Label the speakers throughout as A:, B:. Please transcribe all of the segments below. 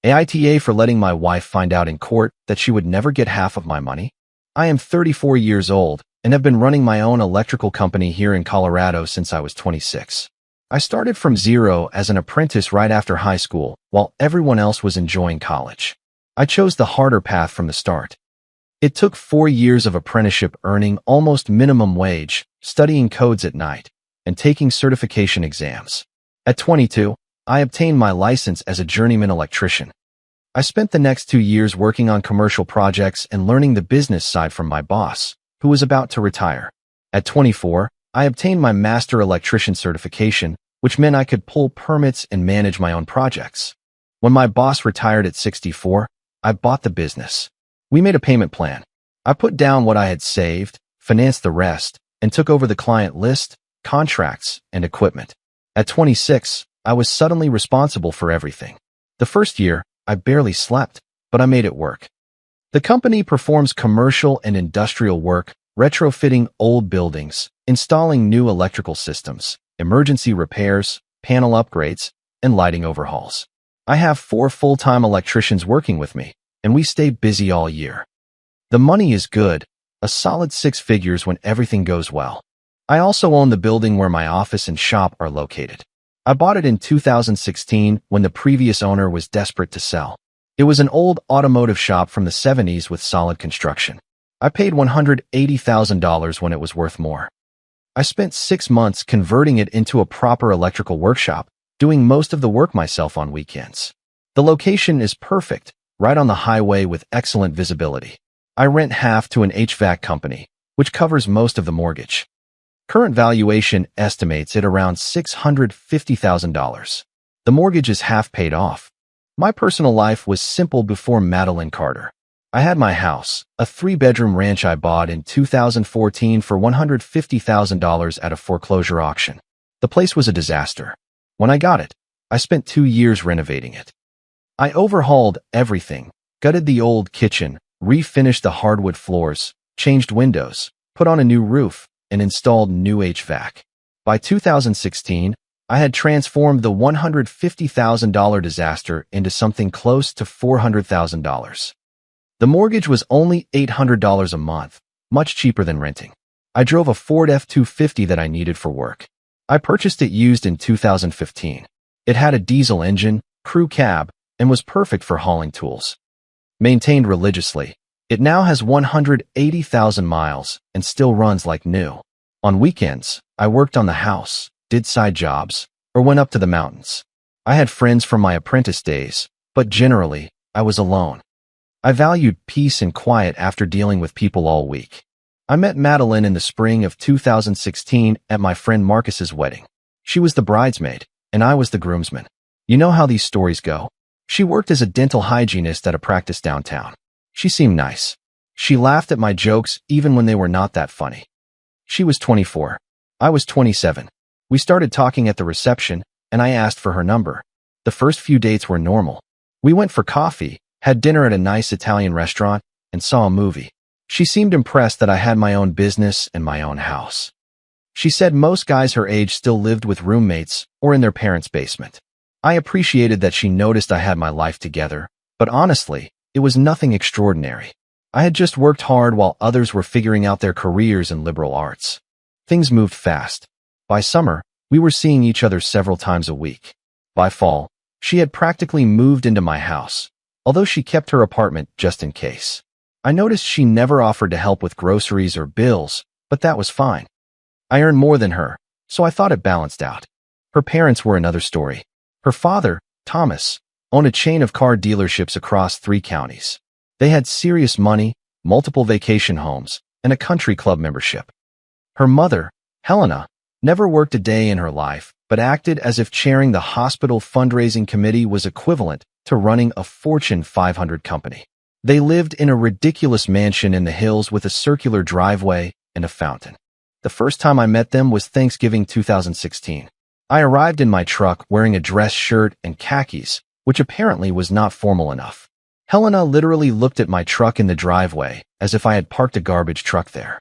A: AITA for letting my wife find out in court that she would never get half of my money. I am 34 years old and have been running my own electrical company here in Colorado since I was 26. I started from zero as an apprentice right after high school, while everyone else was enjoying college. I chose the harder path from the start. It took 4 years of apprenticeship earning almost minimum wage, studying codes at night, and taking certification exams. At 22, I obtained my license as a journeyman electrician. I spent the next 2 years working on commercial projects and learning the business side from my boss, who was about to retire. At 24, I obtained my master electrician certification, which meant I could pull permits and manage my own projects. When my boss retired at 64, I bought the business. We made a payment plan. I put down what I had saved, financed the rest, and took over the client list, contracts, and equipment. At 26, I was suddenly responsible for everything. The first year, I barely slept, but I made it work. The company performs commercial and industrial work, retrofitting old buildings, installing new electrical systems, emergency repairs, panel upgrades, and lighting overhauls. I have 4 full-time electricians working with me, and we stay busy all year. The money is good, a solid 6 figures when everything goes well. I also own the building where my office and shop are located. I bought it in 2016 when the previous owner was desperate to sell. It was an old automotive shop from the 70s with solid construction. I paid $180,000 when it was worth more. I spent 6 months converting it into a proper electrical workshop, doing most of the work myself on weekends. The location is perfect, right on the highway with excellent visibility. I rent half to an HVAC company, which covers most of the mortgage. Current valuation estimates it around $650,000. The mortgage is half paid off. My personal life was simple before Madeline Carter. I had my house, a 3-bedroom ranch I bought in 2014 for $150,000 at a foreclosure auction. The place was a disaster. When I got it, I spent 2 years renovating it. I overhauled everything, gutted the old kitchen, refinished the hardwood floors, changed windows, put on a new roof, and installed new HVAC. By 2016, I had transformed the $150,000 disaster into something close to $400,000. The mortgage was only $800 a month, much cheaper than renting. I drove a Ford F-250 that I needed for work. I purchased it used in 2015. It had a diesel engine, crew cab, and was perfect for hauling tools. Maintained religiously, it now has 180,000 miles and still runs like new. On weekends, I worked on the house, did side jobs, or went up to the mountains. I had friends from my apprentice days, but generally, I was alone. I valued peace and quiet after dealing with people all week. I met Madeline in the spring of 2016 at my friend Marcus's wedding. She was the bridesmaid, and I was the groomsman. You know how these stories go. She worked as a dental hygienist at a practice downtown. She seemed nice. She laughed at my jokes even when they were not that funny. She was 24. I was 27. We started talking at the reception, and I asked for her number. The first few dates were normal. We went for coffee, had dinner at a nice Italian restaurant, and saw a movie. She seemed impressed that I had my own business and my own house. She said most guys her age still lived with roommates or in their parents' basement. I appreciated that she noticed I had my life together, but honestly, it was nothing extraordinary. I had just worked hard while others were figuring out their careers in liberal arts. Things moved fast. By summer, we were seeing each other several times a week. By fall, she had practically moved into my house, although she kept her apartment just in case. I noticed she never offered to help with groceries or bills, but that was fine. I earned more than her, so I thought it balanced out. Her parents were another story. Her father, Thomas, owned a chain of car dealerships across 3 counties. They had serious money, multiple vacation homes, and a country club membership. Her mother, Helena, never worked a day in her life, but acted as if chairing the hospital fundraising committee was equivalent to running a Fortune 500 company. They lived in a ridiculous mansion in the hills with a circular driveway and a fountain. The first time I met them was Thanksgiving 2016. I arrived in my truck wearing a dress shirt and khakis, which apparently was not formal enough. Helena literally looked at my truck in the driveway as if I had parked a garbage truck there.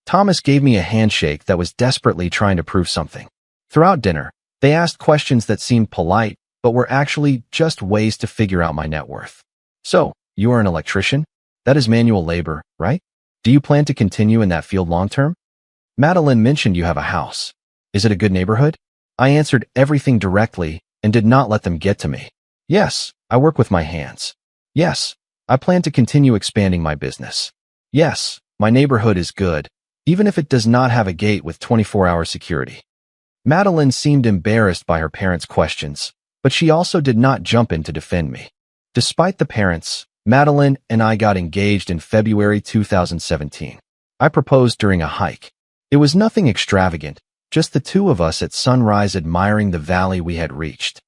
A: Thomas gave me a handshake that was desperately trying to prove something. Throughout dinner, they asked questions that seemed polite, but were actually just ways to figure out my net worth. So, you are an electrician? That is manual labor, right? Do you plan to continue in that field long term? Madeline mentioned you have a house. Is it a good neighborhood? I answered everything directly and did not let them get to me. Yes, I work with my hands. Yes, I plan to continue expanding my business. Yes, my neighborhood is good, even if it does not have a gate with 24-hour security. Madeline seemed embarrassed by her parents' questions, but she also did not jump in to defend me. Despite the parents, Madeline and I got engaged in February 2017. I proposed during a hike. It was nothing extravagant, just the two of us at sunrise admiring the valley we had reached.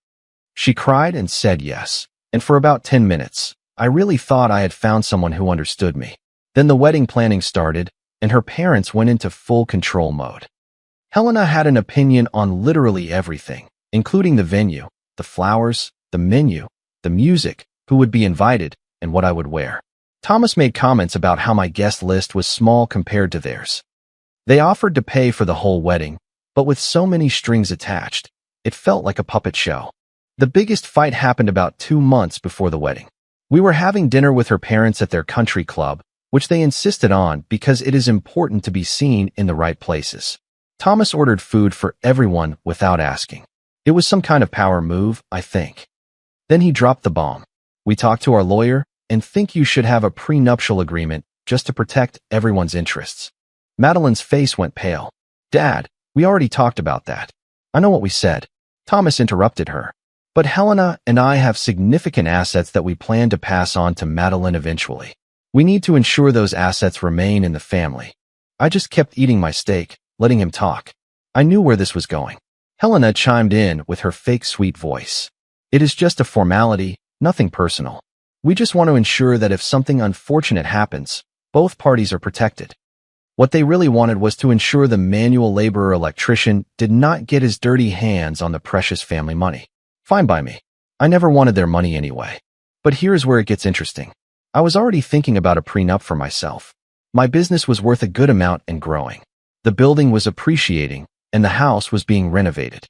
A: She cried and said yes, and for about 10 minutes, I really thought I had found someone who understood me. Then the wedding planning started, and her parents went into full control mode. Helena had an opinion on literally everything, including the venue, the flowers, the menu, the music, who would be invited, and what I would wear. Thomas made comments about how my guest list was small compared to theirs. They offered to pay for the whole wedding, but with so many strings attached, it felt like a puppet show. The biggest fight happened about 2 months before the wedding. We were having dinner with her parents at their country club, which they insisted on because it is important to be seen in the right places. Thomas ordered food for everyone without asking. It was some kind of power move, I think. Then he dropped the bomb. We talked to our lawyer and think you should have a prenuptial agreement just to protect everyone's interests. Madeline's face went pale. Dad, we already talked about that. I know what we said. Thomas interrupted her. But Helena and I have significant assets that we plan to pass on to Madeline eventually. We need to ensure those assets remain in the family. I just kept eating my steak, letting him talk. I knew where this was going. Helena chimed in with her fake sweet voice. It is just a formality, nothing personal. We just want to ensure that if something unfortunate happens, both parties are protected. What they really wanted was to ensure the manual laborer electrician did not get his dirty hands on the precious family money. Fine by me. I never wanted their money anyway. But here's where it gets interesting. I was already thinking about a prenup for myself. My business was worth a good amount and growing. The building was appreciating, and the house was being renovated.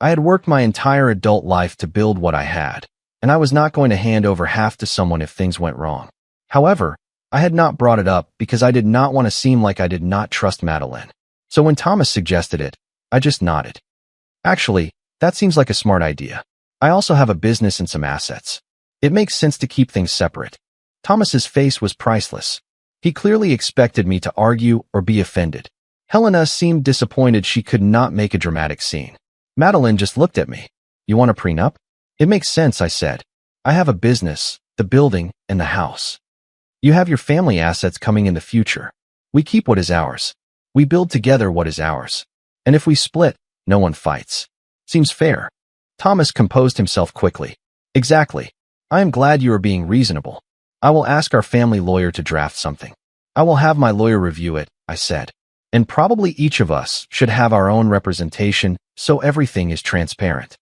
A: I had worked my entire adult life to build what I had, and I was not going to hand over half to someone if things went wrong. However, I had not brought it up because I did not want to seem like I did not trust Madeline. So when Thomas suggested it, I just nodded. Actually, that seems like a smart idea. I also have a business and some assets. It makes sense to keep things separate. Thomas's face was priceless. He clearly expected me to argue or be offended. Helena seemed disappointed she could not make a dramatic scene. Madeline just looked at me. You want a prenup? It makes sense, I said. I have a business, the building, and the house. You have your family assets coming in the future. We keep what is ours. We build together what is ours. And if we split, no one fights. Seems fair. Thomas composed himself quickly. Exactly. I am glad you are being reasonable. I will ask our family lawyer to draft something. I will have my lawyer review it, I said. And probably each of us should have our own representation so everything is transparent.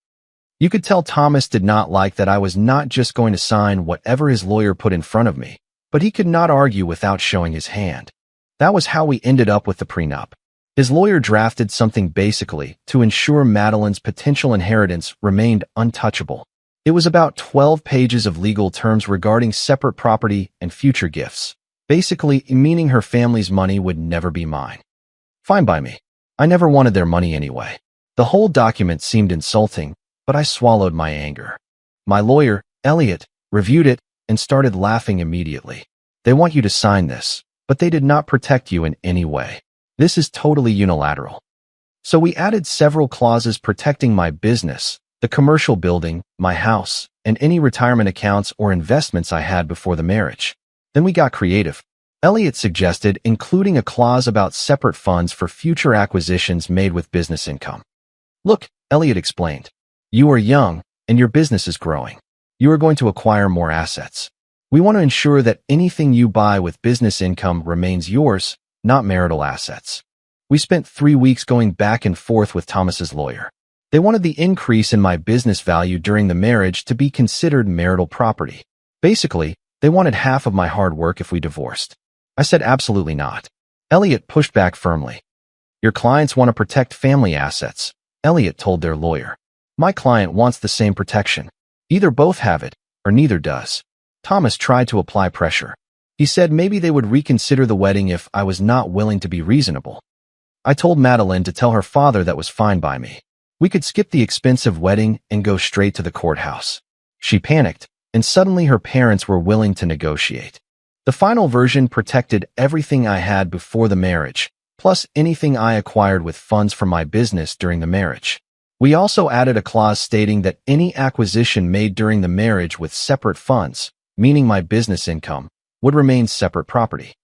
A: You could tell Thomas did not like that I was not just going to sign whatever his lawyer put in front of me, but he could not argue without showing his hand. That was how we ended up with the prenup. His lawyer drafted something basically to ensure Madeline's potential inheritance remained untouchable. It was about 12 pages of legal terms regarding separate property and future gifts, basically meaning her family's money would never be mine. Fine by me. I never wanted their money anyway. The whole document seemed insulting, but I swallowed my anger. My lawyer, Elliot, reviewed it and started laughing immediately. They want you to sign this, but they did not protect you in any way. This is totally unilateral. So we added several clauses protecting my business, the commercial building, my house, and any retirement accounts or investments I had before the marriage. Then we got creative. Elliot suggested including a clause about separate funds for future acquisitions made with business income. Look, Elliot explained, you are young and your business is growing. You are going to acquire more assets. We want to ensure that anything you buy with business income remains yours, not marital assets. We spent 3 weeks going back and forth with Thomas's lawyer. They wanted the increase in my business value during the marriage to be considered marital property. Basically, they wanted half of my hard work if we divorced. I said absolutely not. Elliot pushed back firmly. Your clients want to protect family assets, Elliot told their lawyer. My client wants the same protection. Either both have it, or neither does. Thomas tried to apply pressure. He said maybe they would reconsider the wedding if I was not willing to be reasonable. I told Madeline to tell her father that was fine by me. We could skip the expensive wedding and go straight to the courthouse. She panicked, and suddenly her parents were willing to negotiate. The final version protected everything I had before the marriage, plus anything I acquired with funds from my business during the marriage. We also added a clause stating that any acquisition made during the marriage with separate funds, meaning my business income, would remain separate property.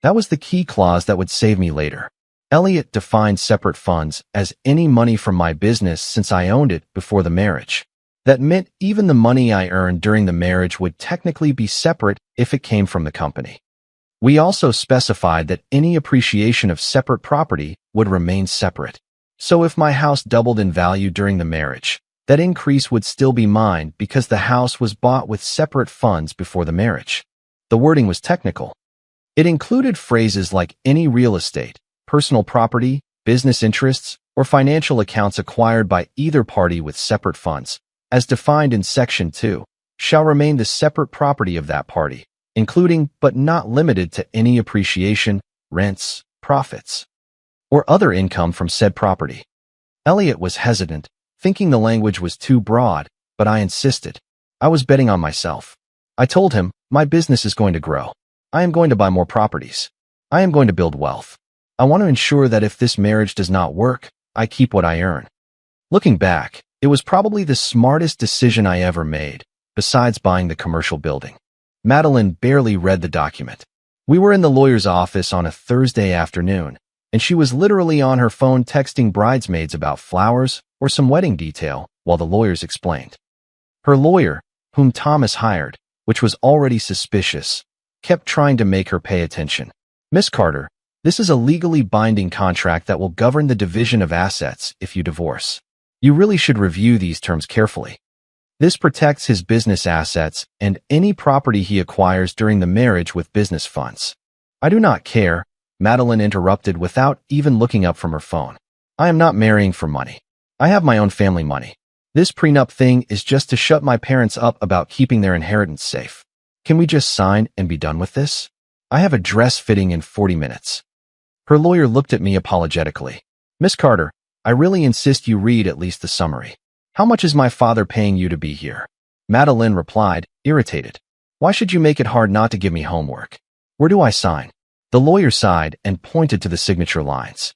A: That was the key clause that would save me later. Elliot defined separate funds as any money from my business since I owned it before the marriage. That meant even the money I earned during the marriage would technically be separate if it came from the company. We also specified that any appreciation of separate property would remain separate. So if my house doubled in value during the marriage, that increase would still be mine because the house was bought with separate funds before the marriage. The wording was technical. It included phrases like any real estate, personal property, business interests, or financial accounts acquired by either party with separate funds, as defined in Section 2, shall remain the separate property of that party, including but not limited to any appreciation, rents, profits, or other income from said property. Elliot was hesitant, thinking the language was too broad, but I insisted. I was betting on myself. I told him, my business is going to grow. I am going to buy more properties. I am going to build wealth. I want to ensure that if this marriage does not work, I keep what I earn. Looking back, it was probably the smartest decision I ever made, besides buying the commercial building. Madeline barely read the document. We were in the lawyer's office on a Thursday afternoon, and she was literally on her phone texting bridesmaids about flowers or some wedding detail while the lawyers explained. Her lawyer, whom Thomas hired, which was already suspicious, kept trying to make her pay attention. Miss Carter, this is a legally binding contract that will govern the division of assets if you divorce. You really should review these terms carefully. This protects his business assets and any property he acquires during the marriage with business funds. I do not care, Madeline interrupted without even looking up from her phone. I am not marrying for money. I have my own family money. This prenup thing is just to shut my parents up about keeping their inheritance safe. Can we just sign and be done with this? I have a dress fitting in 40 minutes. Her lawyer looked at me apologetically. Miss Carter, I really insist you read at least the summary. How much is my father paying you to be here? Madeline replied, irritated. Why should you make it hard not to give me homework? Where do I sign? The lawyer sighed and pointed to the signature lines.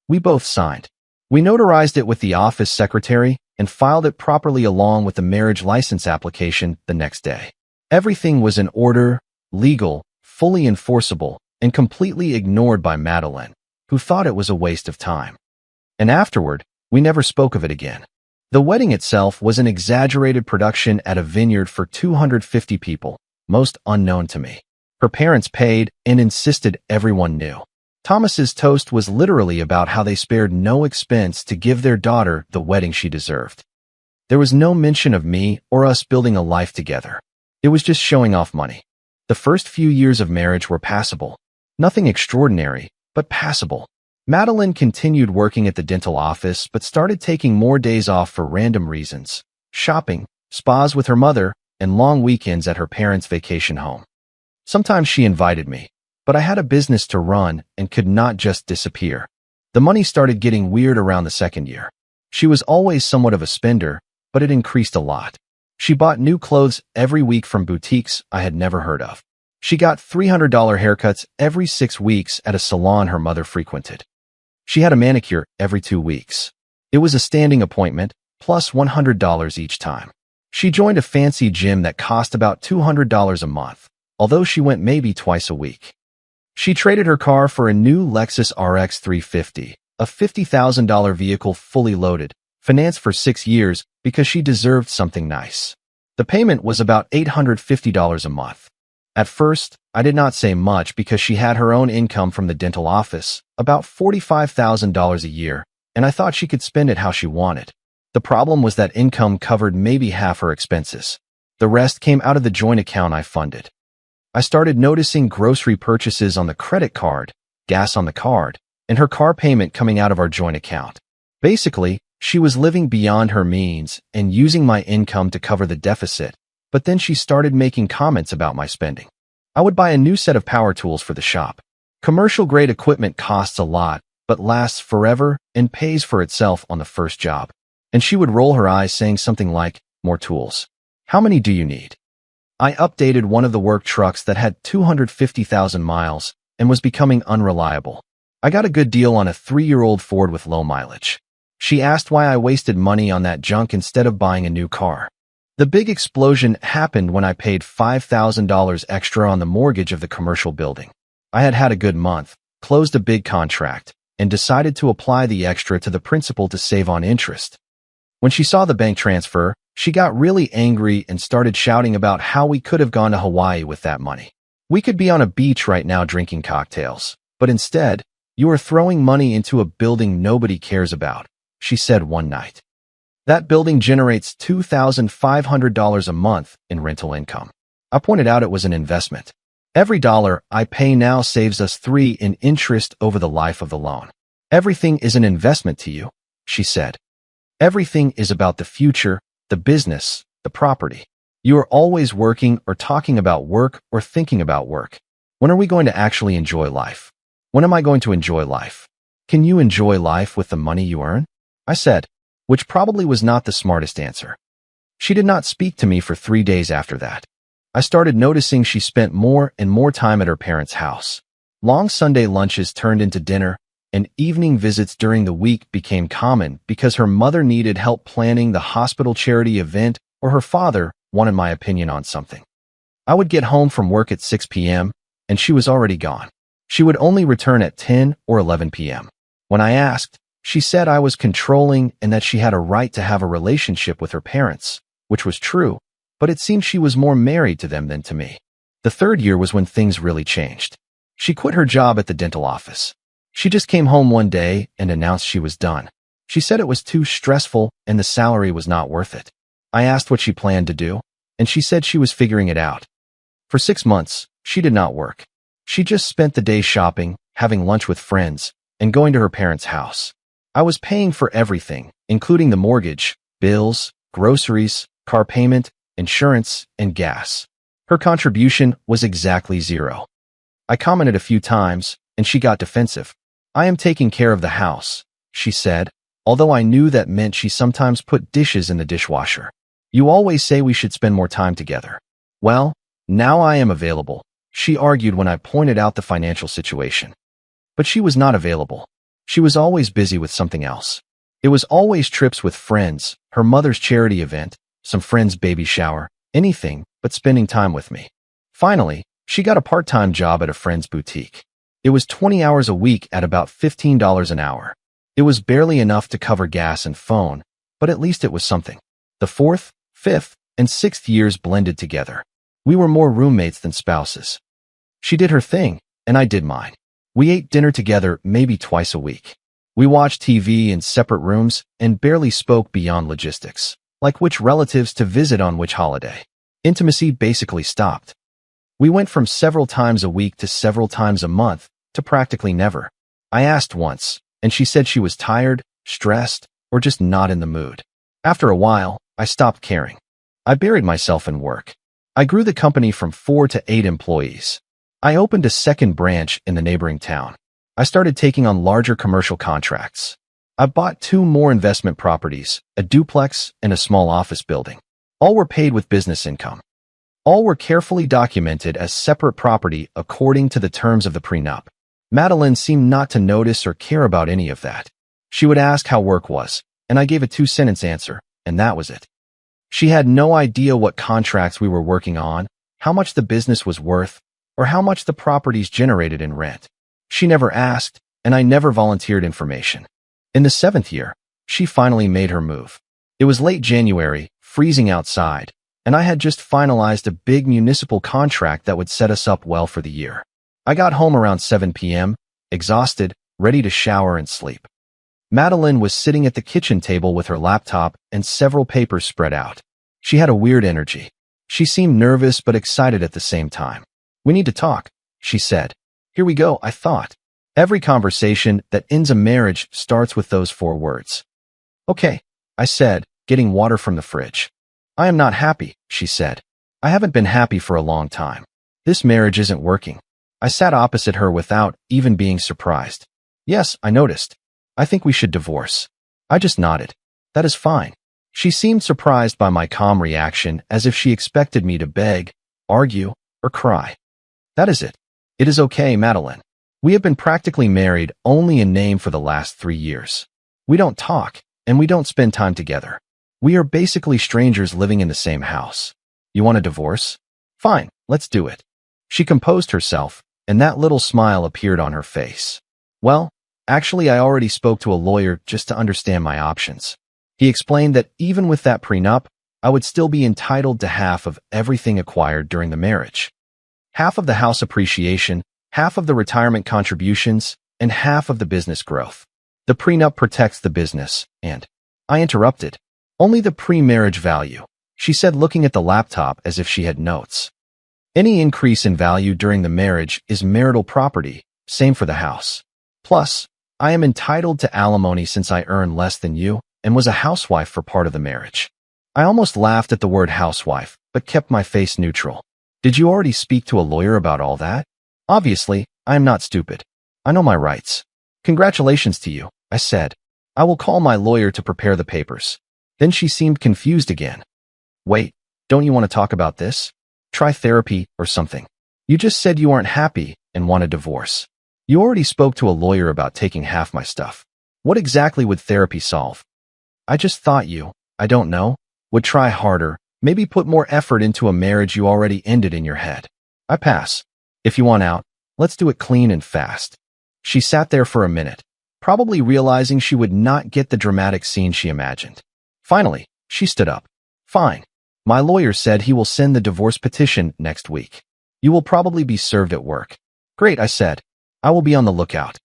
A: We both signed. We notarized it with the office secretary and filed it properly along with the marriage license application the next day. Everything was in order, legal, fully enforceable, and completely ignored by Madeline, who thought it was a waste of time. And afterward, we never spoke of it again. The wedding itself was an exaggerated production at a vineyard for 250 people, most unknown to me. Her parents paid and insisted everyone knew. Thomas's toast was literally about how they spared no expense to give their daughter the wedding she deserved. There was no mention of me or us building a life together. It was just showing off money. The first few years of marriage were passable. Nothing extraordinary, but passable. Madeline continued working at the dental office but started taking more days off for random reasons. Shopping, spas with her mother, and long weekends at her parents' vacation home. Sometimes she invited me, but I had a business to run and could not just disappear. The money started getting weird around the second year. She was always somewhat of a spender, but it increased a lot. She bought new clothes every week from boutiques I had never heard of. She got $300 haircuts every 6 weeks at a salon her mother frequented. She had a manicure every 2 weeks. It was a standing appointment, plus $100 each time. She joined a fancy gym that cost about $200 a month, although she went maybe twice a week. She traded her car for a new Lexus RX 350, a $50,000 vehicle fully loaded, financed for 6 years because she deserved something nice. The payment was about $850 a month. At first, I did not say much because she had her own income from the dental office, about $45,000 a year, and I thought she could spend it how she wanted. The problem was that income covered maybe half her expenses. The rest came out of the joint account I funded. I started noticing grocery purchases on the credit card, gas on the card, and her car payment coming out of our joint account. Basically, She was living beyond her means and using my income to cover the deficit, but then she started making comments about my spending. I would buy a new set of power tools for the shop. Commercial-grade equipment costs a lot, but lasts forever and pays for itself on the first job. And she would roll her eyes saying something like, "More tools. How many do you need?" I updated one of the work trucks that had 250,000 miles and was becoming unreliable. I got a good deal on a 3-year-old Ford with low mileage. She asked why I wasted money on that junk instead of buying a new car. The big explosion happened when I paid $5,000 extra on the mortgage of the commercial building. I had had a good month, closed a big contract, and decided to apply the extra to the principal to save on interest. When she saw the bank transfer, she got really angry and started shouting about how we could have gone to Hawaii with that money. We could be on a beach right now drinking cocktails, but instead, you are throwing money into a building nobody cares about, she said one night. That building generates $2,500 a month in rental income. I pointed out it was an investment. Every dollar I pay now saves us $3 in interest over the life of the loan. Everything is an investment to you, she said. Everything is about the future, the business, the property. You are always working or talking about work or thinking about work. When are we going to actually enjoy life? When am I going to enjoy life? Can you enjoy life with the money you earn? I said, which probably was not the smartest answer. She did not speak to me for 3 days after that. I started noticing she spent more and more time at her parents' house. Long Sunday lunches turned into dinner, and evening visits during the week became common because her mother needed help planning the hospital charity event or her father wanted my opinion on something. I would get home from work at 6 p.m., and she was already gone. She would only return at 10 or 11 p.m. When I asked, she said I was controlling and that she had a right to have a relationship with her parents, which was true, but it seemed she was more married to them than to me. The 3rd year was when things really changed. She quit her job at the dental office. She just came home one day and announced she was done. She said it was too stressful and the salary was not worth it. I asked what she planned to do, and she said she was figuring it out. For 6 months, she did not work. She just spent the day shopping, having lunch with friends, and going to her parents' house. I was paying for everything, including the mortgage, bills, groceries, car payment, insurance, and gas. Her contribution was exactly 0. I commented a few times, and she got defensive. "I am taking care of the house," she said, although I knew that meant she sometimes put dishes in the dishwasher. "You always say we should spend more time together." "Well, now I am available," she argued when I pointed out the financial situation. But she was not available. She was always busy with something else. It was always trips with friends, her mother's charity event, some friend's baby shower, anything but spending time with me. Finally, she got a part-time job at a friend's boutique. It was 20 hours a week at about $15 an hour. It was barely enough to cover gas and phone, but at least it was something. The 4th, 5th, and 6th years blended together. We were more roommates than spouses. She did her thing, and I did mine. We ate dinner together maybe twice a week. We watched TV in separate rooms and barely spoke beyond logistics, like which relatives to visit on which holiday. Intimacy basically stopped. We went from several times a week to several times a month to practically never. I asked once, and she said she was tired, stressed, or just not in the mood. After a while, I stopped caring. I buried myself in work. I grew the company from 4 to 8 employees. I opened a second branch in the neighboring town. I started taking on larger commercial contracts. I bought 2 more investment properties, a duplex and a small office building. All were paid with business income. All were carefully documented as separate property according to the terms of the prenup. Madeline seemed not to notice or care about any of that. She would ask how work was, and I gave a 2-sentence answer, and that was it. She had no idea what contracts we were working on, how much the business was worth, or how much the properties generated in rent. She never asked, and I never volunteered information. In the 7th year, she finally made her move. It was late January, freezing outside, and I had just finalized a big municipal contract that would set us up well for the year. I got home around 7 p.m., exhausted, ready to shower and sleep. Madeline was sitting at the kitchen table with her laptop and several papers spread out. She had a weird energy. She seemed nervous but excited at the same time. "We need to talk," she said. Here we go, I thought. Every conversation that ends a marriage starts with those 4 words. Okay, I said, getting water from the fridge. I am not happy, she said. I haven't been happy for a long time. This marriage isn't working. I sat opposite her without even being surprised. Yes, I noticed. I think we should divorce. I just nodded. That is fine. She seemed surprised by my calm reaction, as if she expected me to beg, argue, or cry. That is it. It is okay, Madeline. We have been practically married only in name for the last 3 years. We don't talk, and we don't spend time together. We are basically strangers living in the same house. You want a divorce? Fine, let's do it. She composed herself, and that little smile appeared on her face. Well, actually, I already spoke to a lawyer just to understand my options. He explained that even with that prenup, I would still be entitled to half of everything acquired during the marriage. Half of the house appreciation, half of the retirement contributions, and half of the business growth. The prenup protects the business, and I interrupted. Only the pre-marriage value, she said, looking at the laptop as if she had notes. Any increase in value during the marriage is marital property, same for the house. Plus, I am entitled to alimony since I earn less than you and was a housewife for part of the marriage. I almost laughed at the word housewife, but kept my face neutral. Did you already speak to a lawyer about all that? Obviously, I am not stupid. I know my rights. Congratulations to you, I said. I will call my lawyer to prepare the papers. Then she seemed confused again. Wait, don't you want to talk about this? Try therapy or something. You just said you aren't happy and want a divorce. You already spoke to a lawyer about taking half my stuff. What exactly would therapy solve? I just thought you, I don't know, would try harder, maybe put more effort into a marriage you already ended in your head. I pass. If you want out, let's do it clean and fast. She sat there for a minute, probably realizing she would not get the dramatic scene she imagined. Finally, she stood up. Fine. My lawyer said he will send the divorce petition next week. You will probably be served at work. Great, I said. I will be on the lookout.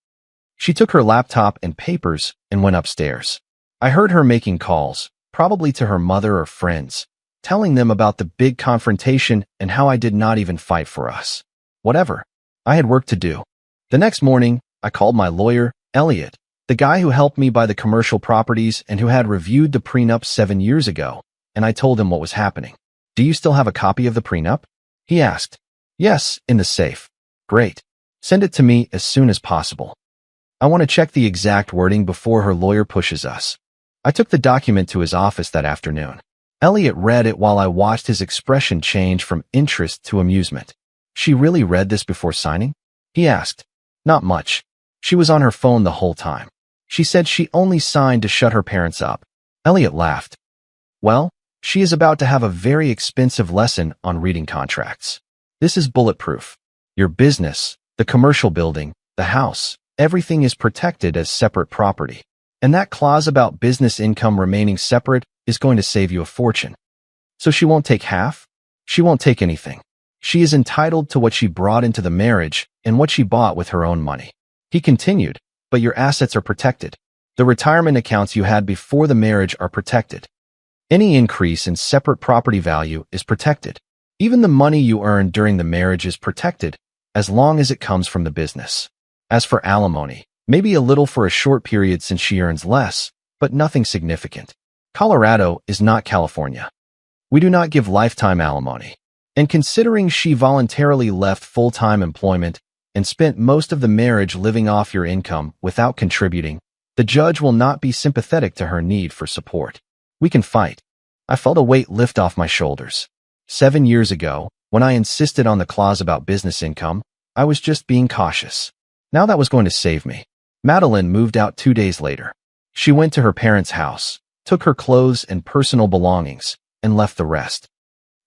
A: She took her laptop and papers and went upstairs. I heard her making calls, probably to her mother or friends, telling them about the big confrontation and how I did not even fight for us. Whatever. I had work to do. The next morning, I called my lawyer, Elliot, the guy who helped me buy the commercial properties and who had reviewed the prenup 7 years ago, and I told him what was happening. Do you still have a copy of the prenup? He asked. Yes, in the safe. Great. Send it to me as soon as possible. I want to check the exact wording before her lawyer pushes us. I took the document to his office that afternoon. Elliot read it while I watched his expression change from interest to amusement. She really read this before signing? He asked. Not much. She was on her phone the whole time. She said she only signed to shut her parents up. Elliot laughed. Well, she is about to have a very expensive lesson on reading contracts. This is bulletproof. Your business, the commercial building, the house, everything is protected as separate property. And that clause about business income remaining separate is going to save you a fortune. So she won't take half? She won't take anything. She is entitled to what she brought into the marriage and what she bought with her own money. He continued, but your assets are protected. The retirement accounts you had before the marriage are protected. Any increase in separate property value is protected. Even the money you earn during the marriage is protected, as long as it comes from the business. As for alimony, maybe a little for a short period since she earns less, but nothing significant. Colorado is not California. We do not give lifetime alimony. And considering she voluntarily left full-time employment and spent most of the marriage living off your income without contributing, the judge will not be sympathetic to her need for support. We can fight. I felt a weight lift off my shoulders. 7 years ago, when I insisted on the clause about business income, I was just being cautious. Now that was going to save me. Madeline moved out 2 days later. She went to her parents' house, took her clothes and personal belongings, and left the rest.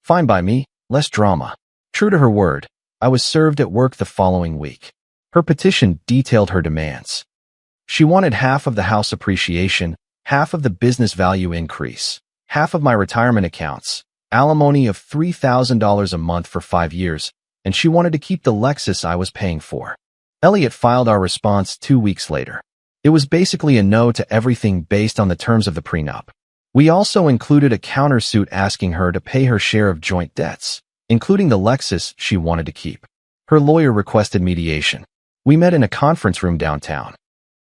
A: Fine by me, less drama. True to her word, I was served at work the following week. Her petition detailed her demands. She wanted half of the house appreciation, half of the business value increase, half of my retirement accounts, alimony of $3,000 a month for 5 years, and she wanted to keep the Lexus I was paying for. Elliot filed our response 2 weeks later. It was basically a no to everything based on the terms of the prenup. We also included a countersuit asking her to pay her share of joint debts, including the Lexus she wanted to keep. Her lawyer requested mediation. We met in a conference room downtown.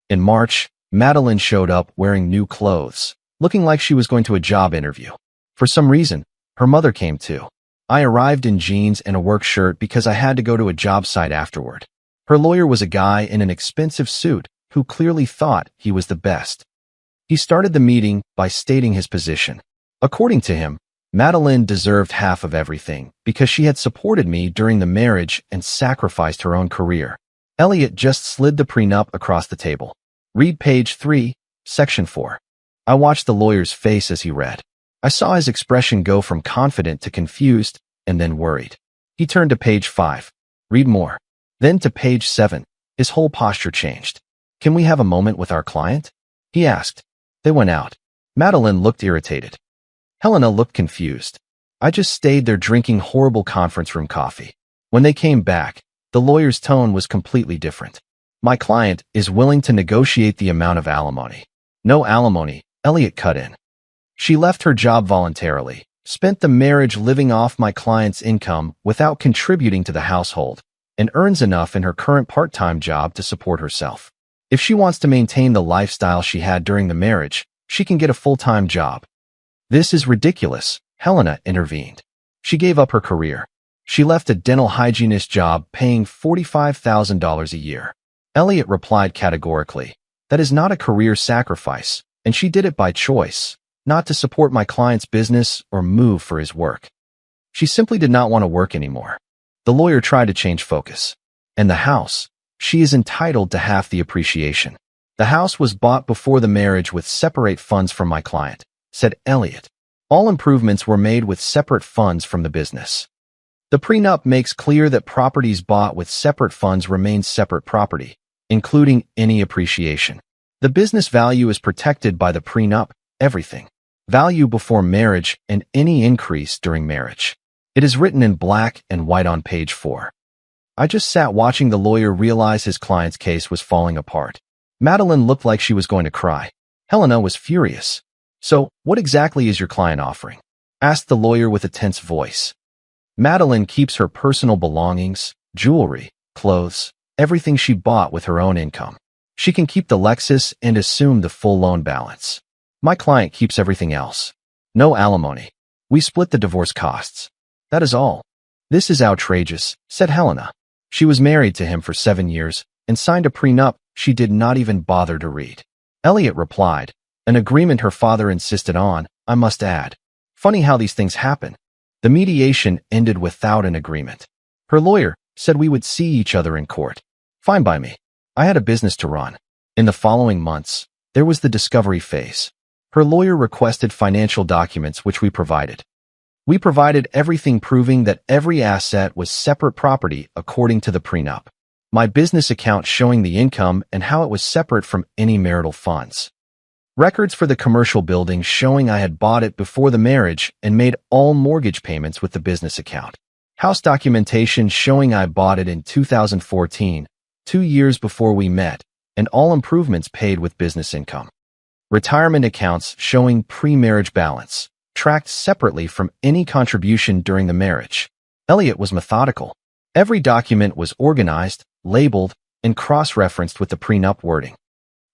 A: In March, Madeline showed up wearing new clothes, looking like she was going to a job interview. For some reason, her mother came too. I arrived in jeans and a work shirt because I had to go to a job site afterward. Her lawyer was a guy in an expensive suit who clearly thought he was the best. He started the meeting by stating his position. According to him, Madeline deserved half of everything because she had supported me during the marriage and sacrificed her own career. Elliot just slid the prenup across the table. Read page 3, section 4. I watched the lawyer's face as he read. I saw his expression go from confident to confused and then worried. He turned to page 5. Read more. Then to page 7. His whole posture changed. Can we have a moment with our client? He asked. They went out. Madeline looked irritated. Helena looked confused. I just stayed there drinking horrible conference room coffee. When they came back, the lawyer's tone was completely different. My client is willing to negotiate the amount of alimony. No alimony, Elliot cut in. She left her job voluntarily, spent the marriage living off my client's income without contributing to the household, and earns enough in her current part-time job to support herself. If she wants to maintain the lifestyle she had during the marriage, she can get a full-time job. This is ridiculous, Helena intervened. She gave up her career. She left a dental hygienist job paying $45,000 a year. Elliot replied categorically, that is not a career sacrifice, and she did it by choice, not to support my client's business or move for his work. She simply did not want to work anymore. The lawyer tried to change focus. And the house, she is entitled to half the appreciation. The house was bought before the marriage with separate funds from my client, said Elliot. All improvements were made with separate funds from the business. The prenup makes clear that properties bought with separate funds remain separate property, including any appreciation. The business value is protected by the prenup, everything. Value before marriage and any increase during marriage. It is written in black and white on page 4. I just sat watching the lawyer realize his client's case was falling apart. Madeline looked like she was going to cry. Helena was furious. So, what exactly is your client offering? Asked the lawyer with a tense voice. Madeline keeps her personal belongings, jewelry, clothes, everything she bought with her own income. She can keep the Lexus and assume the full loan balance. My client keeps everything else. No alimony. We split the divorce costs. That is all. This is outrageous, said Helena. She was married to him for 7 years and signed a prenup she did not even bother to read. Elliot replied, an agreement her father insisted on, I must add. Funny how these things happen. The mediation ended without an agreement. Her lawyer said we would see each other in court. Fine by me. I had a business to run. In the following months, there was the discovery phase. Her lawyer requested financial documents which we provided. We provided everything proving that every asset was separate property according to the prenup. My business account showing the income and how it was separate from any marital funds. Records for the commercial building showing I had bought it before the marriage and made all mortgage payments with the business account. House documentation showing I bought it in 2014, 2 years before we met, and all improvements paid with business income. Retirement accounts showing pre-marriage balance, tracked separately from any contribution during the marriage. Elliot was methodical. Every document was organized, labeled, and cross-referenced with the prenup wording.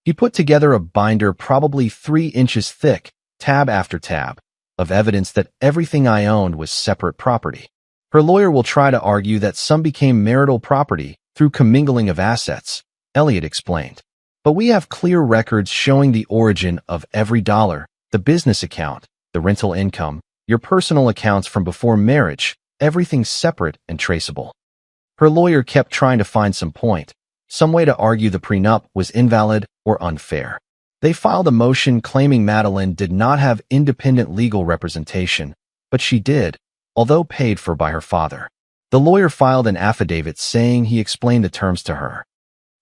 A: He put together a binder probably 3 inches thick, tab after tab, of evidence that everything I owned was separate property. Her lawyer will try to argue that some became marital property through commingling of assets, Elliot explained. But we have clear records showing the origin of every dollar, the business account, the rental income, your personal accounts from before marriage, everything separate and traceable. Her lawyer kept trying to find some point, some way to argue the prenup was invalid or unfair. They filed a motion claiming Madeline did not have independent legal representation, but she did, although paid for by her father. The lawyer filed an affidavit saying he explained the terms to her.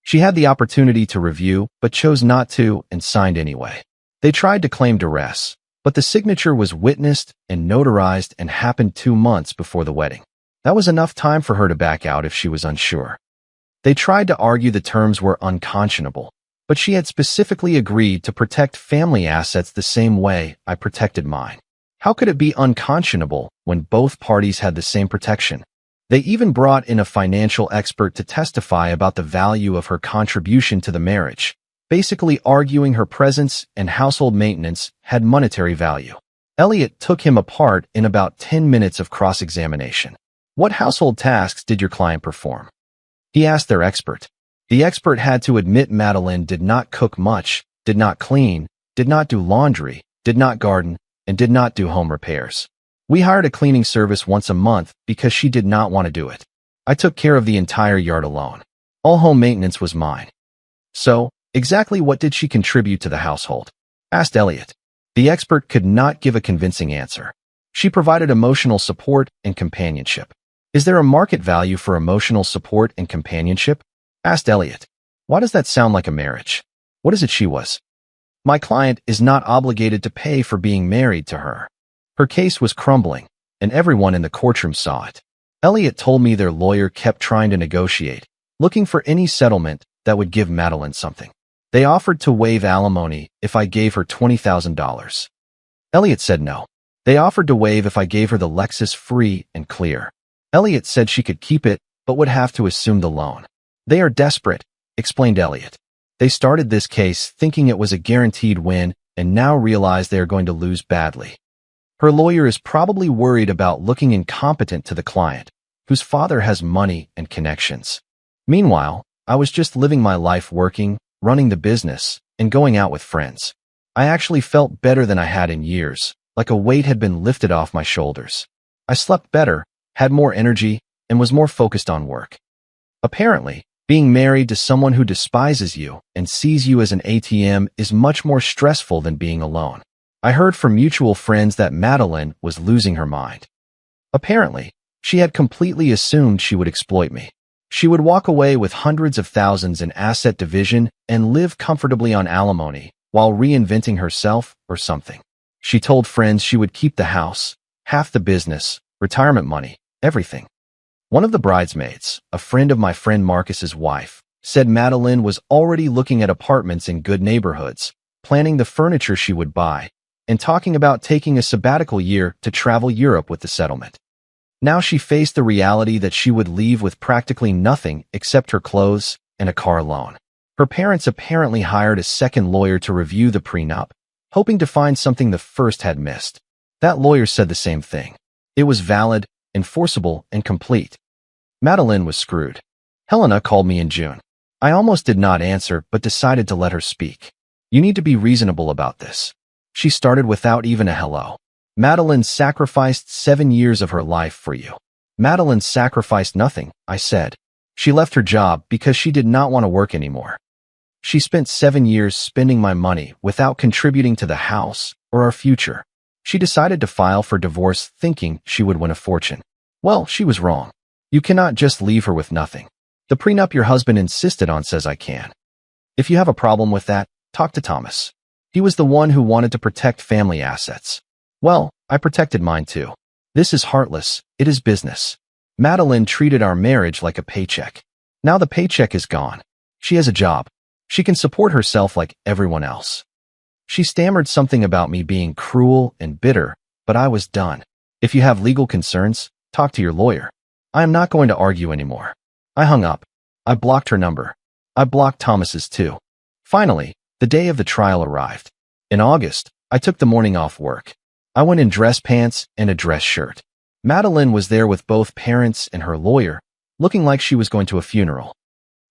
A: She had the opportunity to review, but chose not to and signed anyway. They tried to claim duress, but the signature was witnessed and notarized and happened 2 months before the wedding. That was enough time for her to back out if she was unsure. They tried to argue the terms were unconscionable, but she had specifically agreed to protect family assets the same way I protected mine. How could it be unconscionable when both parties had the same protection? They even brought in a financial expert to testify about the value of her contribution to the marriage. basically arguing her presence and household maintenance had monetary value. Elliot took him apart in about 10 minutes of cross-examination. What household tasks did your client perform? He asked their expert. The expert had to admit Madeline did not cook much, did not clean, did not do laundry, did not garden, and did not do home repairs. We hired a cleaning service once a month because she did not want to do it. I took care of the entire yard alone. All home maintenance was mine. So, exactly what did she contribute to the household? Asked Elliot. The expert could not give a convincing answer. She provided emotional support and companionship. Is there a market value for emotional support and companionship? Asked Elliot. Why does that sound like a marriage? What is it she was? My client is not obligated to pay for being married to her. Her case was crumbling, and everyone in the courtroom saw it. Elliot told me their lawyer kept trying to negotiate, looking for any settlement that would give Madeline something. They offered to waive alimony if I gave her $20,000. Elliot said no. They offered to waive if I gave her the Lexus free and clear. Elliot said she could keep it, but would have to assume the loan. They are desperate, explained Elliot. They started this case thinking it was a guaranteed win and now realize they are going to lose badly. Her lawyer is probably worried about looking incompetent to the client, whose father has money and connections. Meanwhile, I was just living my life working, running the business, and going out with friends. I actually felt better than I had in years, like a weight had been lifted off my shoulders. I slept better, had more energy, and was more focused on work. Apparently, being married to someone who despises you and sees you as an ATM is much more stressful than being alone. I heard from mutual friends that Madeline was losing her mind. Apparently, she had completely assumed she would exploit me. She would walk away with hundreds of thousands in asset division and live comfortably on alimony while reinventing herself or something. She told friends she would keep the house, half the business, retirement money, everything. One of the bridesmaids, a friend of my friend Marcus's wife, said Madeline was already looking at apartments in good neighborhoods, planning the furniture she would buy, and talking about taking a sabbatical year to travel Europe with the settlement. Now she faced the reality that she would leave with practically nothing except her clothes and a car loan. Her parents apparently hired a second lawyer to review the prenup, hoping to find something the first had missed. That lawyer said the same thing. It was valid, enforceable, and complete. Madeline was screwed. Helena called me in June. I almost did not answer but decided to let her speak. You need to be reasonable about this. She started without even a hello. Madeline sacrificed 7 years of her life for you. Madeline sacrificed nothing, I said. She left her job because she did not want to work anymore. She spent 7 years spending my money without contributing to the house or our future. She decided to file for divorce thinking she would win a fortune. Well, she was wrong. You cannot just leave her with nothing. The prenup your husband insisted on says I can. If you have a problem with that, talk to Thomas. He was the one who wanted to protect family assets. Well, I protected mine too. This is heartless. It is business. Madeline treated our marriage like a paycheck. Now the paycheck is gone. She has a job. She can support herself like everyone else. She stammered something about me being cruel and bitter, but I was done. If you have legal concerns, talk to your lawyer. I am not going to argue anymore. I hung up. I blocked her number. I blocked Thomas's too. Finally, the day of the trial arrived. In August, I took the morning off work. I went in dress pants and a dress shirt. Madeline was there with both parents and her lawyer, looking like she was going to a funeral.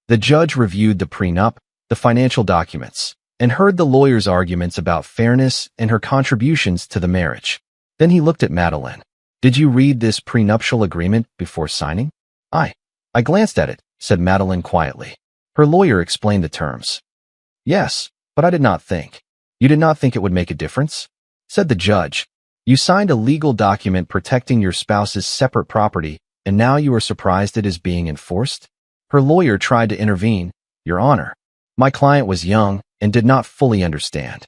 A: The judge reviewed the prenup, the financial documents, and heard the lawyer's arguments about fairness and her contributions to the marriage. Then he looked at Madeline. Did you read this prenuptial agreement before signing? I glanced at it, said Madeline quietly. Her lawyer explained the terms. Yes, but I did not think. You did not think it would make a difference? Said the judge. You signed a legal document protecting your spouse's separate property, and now you are surprised it is being enforced? Her lawyer tried to intervene. Your Honor, my client was young and did not fully understand.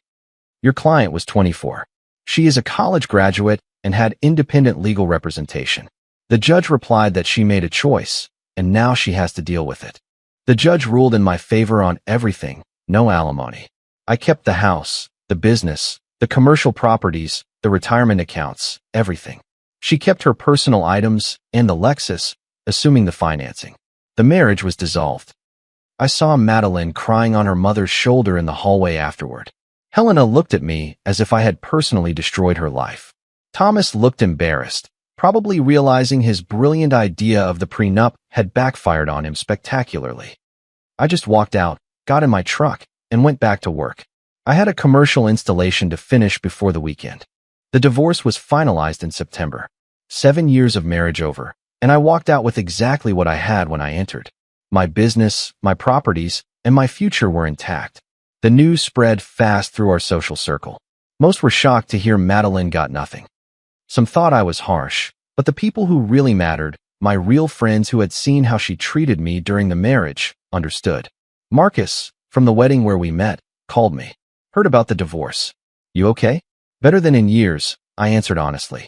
A: Your client was 24. She is a college graduate and had independent legal representation. The judge replied that she made a choice, and now she has to deal with it. The judge ruled in my favor on everything, no alimony. I kept the house, the business, the commercial properties, the retirement accounts, everything. She kept her personal items and the Lexus, assuming the financing. The marriage was dissolved. I saw Madeline crying on her mother's shoulder in the hallway afterward. Helena looked at me as if I had personally destroyed her life. Thomas looked embarrassed, probably realizing his brilliant idea of the prenup had backfired on him spectacularly. I just walked out, got in my truck, and went back to work. I had a commercial installation to finish before the weekend. The divorce was finalized in September. 7 years of marriage over, and I walked out with exactly what I had when I entered. My business, my properties, and my future were intact. The news spread fast through our social circle. Most were shocked to hear Madeline got nothing. Some thought I was harsh, but the people who really mattered, my real friends who had seen how she treated me during the marriage, understood. Marcus, from the wedding where we met, called me. Heard about the divorce. You okay? Better than in years, I answered honestly.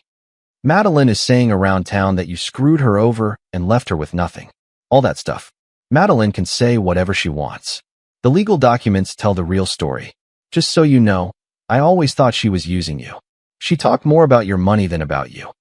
A: Madeline is saying around town that you screwed her over and left her with nothing. All that stuff. Madeline can say whatever she wants. The legal documents tell the real story. Just so you know, I always thought she was using you. She talked more about your money than about you.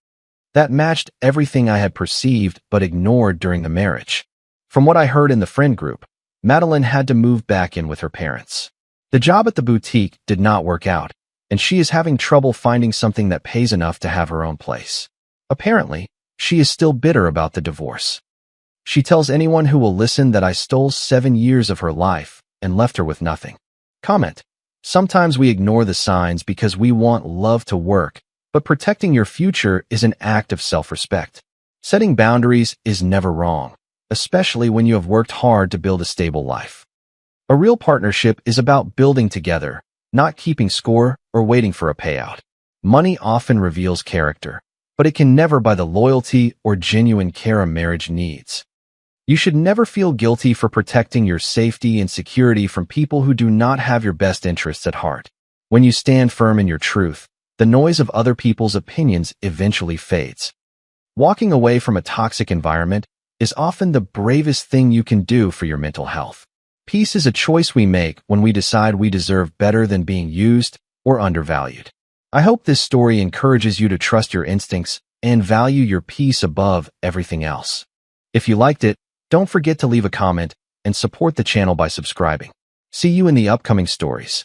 A: That matched everything I had perceived but ignored during the marriage. From what I heard in the friend group, Madeline had to move back in with her parents. The job at the boutique did not work out, and she is having trouble finding something that pays enough to have her own place. Apparently, she is still bitter about the divorce. She tells anyone who will listen that I stole 7 years of her life and left her with nothing. Comment. Sometimes we ignore the signs because we want love to work, but protecting your future is an act of self-respect. Setting boundaries is never wrong, especially when you have worked hard to build a stable life. A real partnership is about building together, not keeping score or waiting for a payout. Money often reveals character, but it can never buy the loyalty or genuine care a marriage needs. You should never feel guilty for protecting your safety and security from people who do not have your best interests at heart. When you stand firm in your truth, the noise of other people's opinions eventually fades. Walking away from a toxic environment is often the bravest thing you can do for your mental health. Peace is a choice we make when we decide we deserve better than being used or undervalued. I hope this story encourages you to trust your instincts and value your peace above everything else. If you liked it, don't forget to leave a comment and support the channel by subscribing. See you in the upcoming stories.